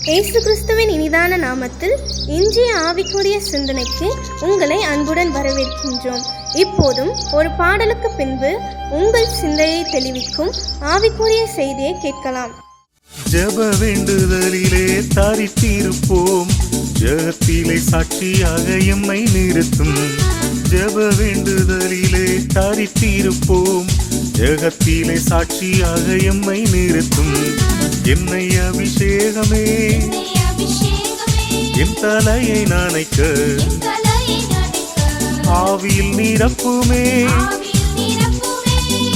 இயேசு கிறிஸ்துவின் இனிதான நாமத்தில் இன்றைய ஆவிக்குரிய சிந்தனைக்கு உங்களை அன்புடன் வரவேற்கின்றோம். இப்போதும் ஒரு பாடலுக்கு பின்பு உங்கள் சிந்தையை தெளிவிக்கும் ஆவிக்குரிய செய்தியை கேட்கலாம். ஜெப வேண்டுதலிலே தரித்திருப்போம், ஜெகத்திலே சாட்சியாக எம்மை நிறுத்தும். ஜெப வேண்டுதலிலே தரித்திருப்போம், ஜெகத்திலே சாட்சியாக எம்மை நிறுத்தும். என்னை அபிஷேகமே என் தலையை நனைக்க, ஆவியில் நிரப்புமே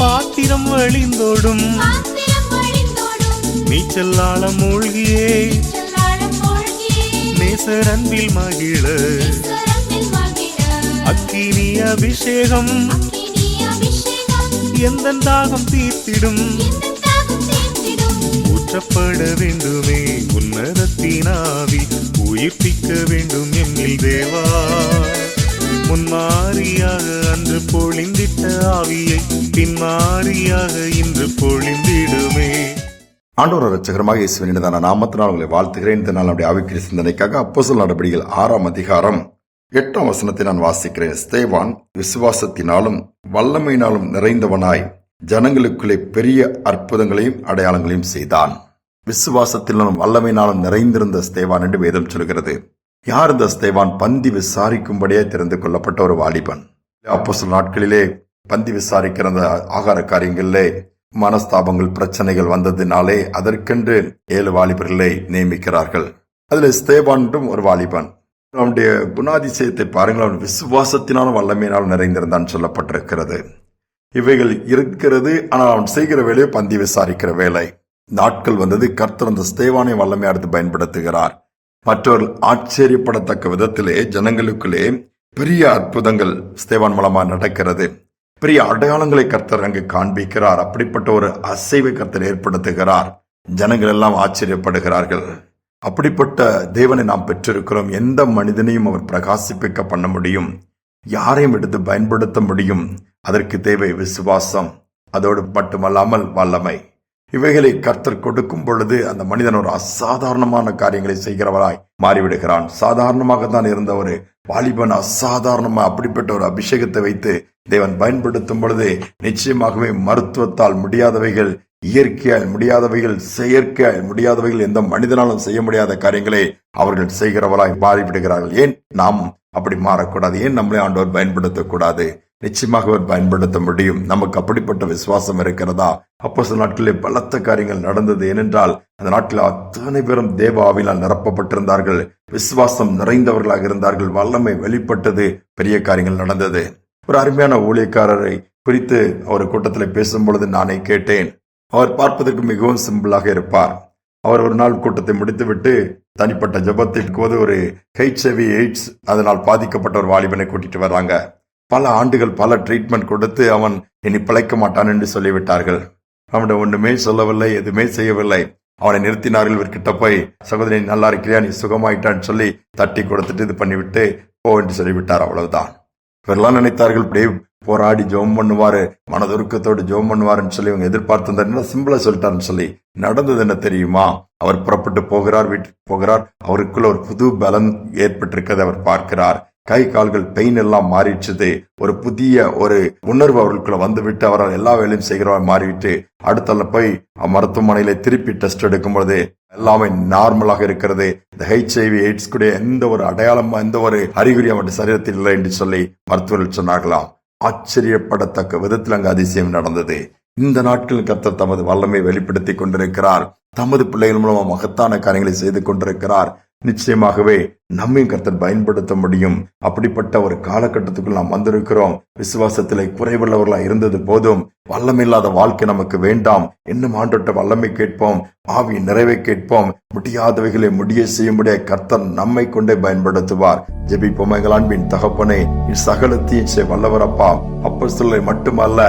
பாத்திரம் வழிந்தோடும். நீச்சல் ஆழம் மூழ்கியே நேசர் அன்பில் மகிழ, அக்கினி அபிஷேகம் எந்த தாகம் தீர்த்திடும். ஊற்றப்பட வேண்டுமே உன்னதத்தின் ஆவி, உயிர்ப்பிக்க வேண்டும் எம்மில் தேவா. முன்மாரியாக அன்று பொழிந்திட்ட ஆவியை பின்மாரியாக இன்று பொழிந்திடுமே. ஆண்டவர் இரட்சகருமாக இயேசுவின் இனிதான நாமத்தினால் உங்களை வாழ்த்துகிறேன். இந்த நாள் நம்முடைய ஆவிக்குரிய சிந்தனைக்காக அப்போஸ்தலர் நடபடிகள் 6ஆம் அதிகாரம் 8ஆம் வசனத்தை நான் வாசிக்கிறேன். ஸ்தேவான் விசுவாசத்தினாலும் வல்லமையினாலும் நிறைந்தவனாய் ஜனங்களுக்குள்ளே பெரிய அற்புதங்களையும் அடையாளங்களையும் செய்தான். விசுவாசத்தினாலும் வல்லமையினாலும் நிறைந்திருந்த ஸ்தேவான் என்று வேதம் சொல்கிறது. யார் இந்த ஸ்தேவான்? பந்தி விசாரிக்கும்படியே தெரிந்து கொள்ளப்பட்ட ஒரு வாலிபன். அப்போஸ்தலர் நாட்களிலே பந்தி விசாரிக்கிற அந்த ஆகார காரியங்களிலே மனஸ்தாபங்கள், பிரச்சனைகள் வந்ததினாலே அதற்கென்று 7 வாலிபர்களை நியமிக்கிறார்கள். அதுல ஸ்தேவானும் ஒரு வாலிபன். அவனுடைய குணாதிசயத்தை பாருங்கள். அவன் விசுவாசத்தினாலும் வல்லமையினாலும் நிறைந்திருந்தான் சொல்லப்பட்டிருக்கிறது. இவைகள் இருக்கிறது. ஆனால் அவன் செய்கிற வேலையை பந்தி விசாரிக்கிற வேலை. நாட்கள் வந்தது. கர்த்தர் அந்த ஸ்தேவானை வல்லமையா எடுத்து பயன்படுத்துகிறார். மற்றவர்கள் ஆச்சரியப்படத்தக்க விதத்திலே ஜனங்களுக்குள்ளே பெரிய அற்புதங்கள் ஸ்தேவான் மூலமா நடக்கிறது. பெரிய அடையாளங்களை கர்த்தர் அங்கு காண்பிக்கிறார். அப்படிப்பட்ட ஒரு அசைவை கர்த்தர் ஏற்படுத்துகிறார். ஜனங்கள் எல்லாம் ஆச்சரியப்படுகிறார்கள். அப்படிப்பட்ட தேவனை நாம் பெற்றிருக்கிறோம். எந்த மனிதனையும் அவர் பிரகாசிப்பிக்க பண்ண முடியும், யாரையும் எடுத்து பயன்படுத்த முடியும். அதற்கு தேவை விசுவாசம், அதோடு மட்டுமல்லாமல் வல்லமை. இவைகளை கர்த்தர் கொடுக்கும் பொழுது அந்த மனிதன் ஒரு அசாதாரணமான காரியங்களை செய்கிறவராய் மாறிவிடுகிறான். சாதாரணமாக தான் இருந்த ஒரு வாலிபன் அசாதாரணமா அப்படிப்பட்ட ஒரு அபிஷேகத்தை வைத்து தேவன் பயன்படுத்தும் பொழுது நிச்சயமாகவே மருத்துவத்தால் முடியாதவைகள், இயற்கையால் முடியாதவைகள், செயற்கையால் முடியாதவைகள், எந்த மனிதனாலும் செய்ய முடியாத காரியங்களை அவர்கள் செய்கிறவராய் மாறிவிடுகிறார்கள். ஏன் நாம் அப்படி மாறக்கூடாது? ஏன் நம்மளே ஆண்டவர் பயன்படுத்தக்கூடாது? நிச்சயமாக அவர் பயன்படுத்த முடியும். நமக்கு அப்படிப்பட்ட விசுவாசம் இருக்கிறதா? அப்போஸ்தலர் நாட்களிலே பலத்த காரியங்கள் நடந்தது. ஏனென்றால் அந்த நாட்டில் அத்தனை பேரும் தேவ ஆவியினால் நிரப்பப்பட்டிருந்தார்கள். விசுவாசம் நிறைந்தவர்களாக இருந்தார்கள். வல்லமை வெளிப்பட்டது. பெரிய காரியங்கள் நடந்தது. ஒரு அருமையான ஊழியக்காரரை குறித்து ஒரு கூட்டத்தில் பேசும் பொழுது நானே கேட்டேன். அவர் பார்ப்பதற்கு மிகவும் சிம்பிளாக இருப்பார். அவர் ஒரு நாள் கூட்டத்தை முடித்துவிட்டு தனிப்பட்ட ஜெபத்திற்கு போது ஒரு HIV எய்ட்ஸ் அதனால் பாதிக்கப்பட்ட ஒரு வாலிபனை கூட்டிட்டு வர்றாங்க. பல ஆண்டுகள் பல ட்ரீட்மெண்ட் கொடுத்து அவன் இனி பிழைக்க மாட்டான் என்று சொல்லிவிட்டார்கள். அவனை ஒண்ணுமே சொல்லவில்லை, எதுவுமே செய்யவில்லை. அவனை நிறுத்தினார்கள். இவர்கிட்ட போய், சகோதரி நல்லா இருக்கிறியா, நீ சுகமாயிட்டான்னு சொல்லி தட்டி கொடுத்துட்டு இது பண்ணிவிட்டு போ என்று சொல்லிவிட்டார். அவ்வளவுதான். இவரெல்லாம் நினைத்தார்கள் இப்படியே போராடி ஜெபம் பண்ணுவாரு, மனதுருக்கத்தோடு ஜெபம் பண்ணுவாருன்னு சொல்லி இவங்க எதிர்பார்த்திருந்தாரு. சிம்பிளா சொல்லிட்டாருன்னு சொல்லி நடந்தது என்ன தெரியுமா? அவர் புறப்பட்டு போகிறார், வீட்டுக்கு போகிறார். அவருக்குள்ள ஒரு புது பலன் ஏற்பட்டிருக்கிறது அவர் பார்க்கிறார். கை கால்கள் பெயின் எல்லாம் மாறிடுச்சு. ஒரு புதிய ஒரு உணர்வு அவர்களுக்குள்ள வந்துவிட்டு அவரால் எல்லா வேலையும் செய்கிறவர் மாறிவிட்டு அடுத்த போய் மருத்துவமனையில திருப்பி டெஸ்ட் எடுக்கும் பொழுது எல்லாமே நார்மலாக இருக்கிறது. இந்த HIV எய்ட்ஸ் கூட எந்த ஒரு அடையாளம், எந்த ஒரு அறிகுறி அவருடைய சரீரத்தில் இல்லை என்று சொல்லி மருத்துவர்கள் சொன்னார்களாம். ஆச்சரியப்படத்தக்க விதத்தில் அங்கு அதிசயம் நடந்தது. இந்த நாட்களில் கர்த்தர் தமது வல்லமை வெளிப்படுத்தி கொண்டிருக்கிறார். தமது பிள்ளைகள் மூலமா மகத்தான காரியங்களை செய்து கொண்டிருக்கிறார். நிச்சயமாகவே நம்மையும் கர்த்தர் பயன்படுத்த முடியும். அப்படிப்பட்ட ஒரு காலகட்டத்துக்குள் நாம் வந்திருக்கிறோம். விசுவாசத்திலே குறைவுள்ளவர்களா இருந்தது போதும். வல்லமில்லாத வாழ்க்கை நமக்கு வேண்டாம். இன்னும் ஆண்டோட்ட வல்லமை கேட்போம், ஆவி நிறைவை கேட்போம். முடியாதவைகளை முடிய செய்யும்படிய கர்த்தர் நம்மை கொண்டே பயன்படுத்துவார். ஜெபிப்போம். எங்கள் அன்பின் தகப்பனே, சகலத்தையும் செய்ய வல்லவரப்பா. அப்போஸ்தலரை மட்டுமல்ல,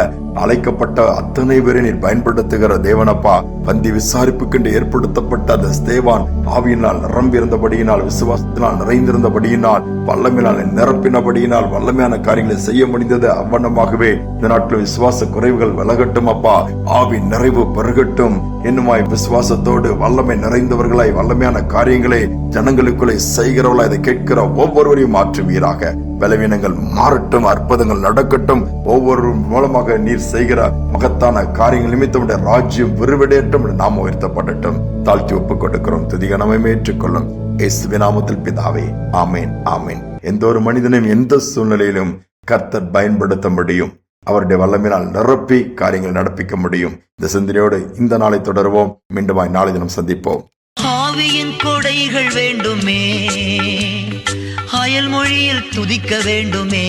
அழைக்கப்பட்ட அத்தனை பேரை நீர் பயன்படுத்துகிற தேவனப்பா. பந்தி விசாரிப்புக்கென்று ஏற்படுத்தப்பட்ட அந்த ஸ்தேவான் ஆவியினால் நிரம்பி இருந்தபடியினால், விசுவாசத்தினால் வல்லமையினால் நிறைந்திருந்தபடியினால், வல்லமையினால் நிரப்பினபடியினால் வல்லமையான காரியங்களை செய்ய முடிந்தது. அவ்வண்ணமாகவே இந்த நாட்களில் விசுவாச குறைவுகள் விலகட்டும் அப்பா. ஆவி நிறைவு பெருகட்டும் என்னுமாய் விசுவாசத்தோடு வல்லமை நிறைந்தவர்களாய் வல்லமையான காரியங்களை ஜனங்களுக்குள்ளே செய்கிறவர்களாய் இதை கேட்கிற ஒவ்வொருவரையும் மாற்றுவீராக. பலவீனங்கள் மாறட்டும், அற்புதங்கள் நடக்கட்டும். ஒவ்வொரு மூலமாக நீர் செய்கிற மகத்தான காரியங்கள் நிமித்தம் ராஜ்யம் விரிவடையட்டும், நாம் உயர்த்தப்படட்டும். தாழ்த்தி ஒப்புக் கொடுக்கிறோம். துதிகனமே ஏற்றுக்கொள்ளும் இயேசுவின் நாமத்தில் பிதாவே, ஆமேன், ஆமேன். எந்த ஒரு மனிதனையும் எந்த சூழ்நிலையிலும் கர்த்தர் பயன்படுத்த முடியும். அவருடைய வல்லமையினால் நிரப்பி காரியங்களை நடப்பிக்க முடியும். இந்த சிந்தனையோடு இந்த நாளை தொடருவோம். மீண்டுமாய் நாளை தினம் சந்திப்போம். ஆவியின் கொடைகள் வேண்டுமே, அயல் மொழியில் துதிக்க வேண்டுமே.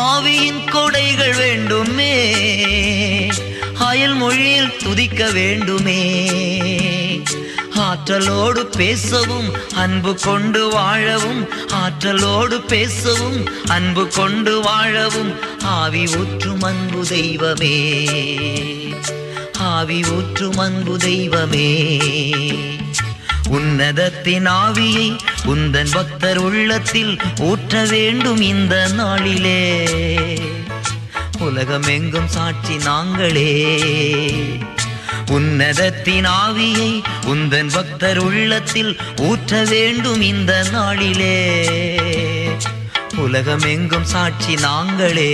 ஆவியின் கொடைகள் வேண்டுமே, அயல் மொழியில் துதிக்க வேண்டுமே. ஆற்றலோடு பேசவும் அன்பு கொண்டு வாழவும், ஆற்றலோடு பேசவும் அன்பு கொண்டு வாழவும் ஆவி ஊற்றும் அன்பு தெய்வமே, ஆவி ஊற்றும் அன்பு தெய்வமே. உன்னதத்தின் ஆவியை உந்தன் பக்தர் உள்ளத்தில் ஊற்ற வேண்டும் இந்த நாளிலே. உலகமெங்கும் சாட்சி நாங்களே. உன்னதத்தின் ஆவியை உந்தன் பக்தர் உள்ளத்தில் ஊற்ற வேண்டும் இந்த நாளிலே. உலகமெங்கும் சாட்சி நாங்களே.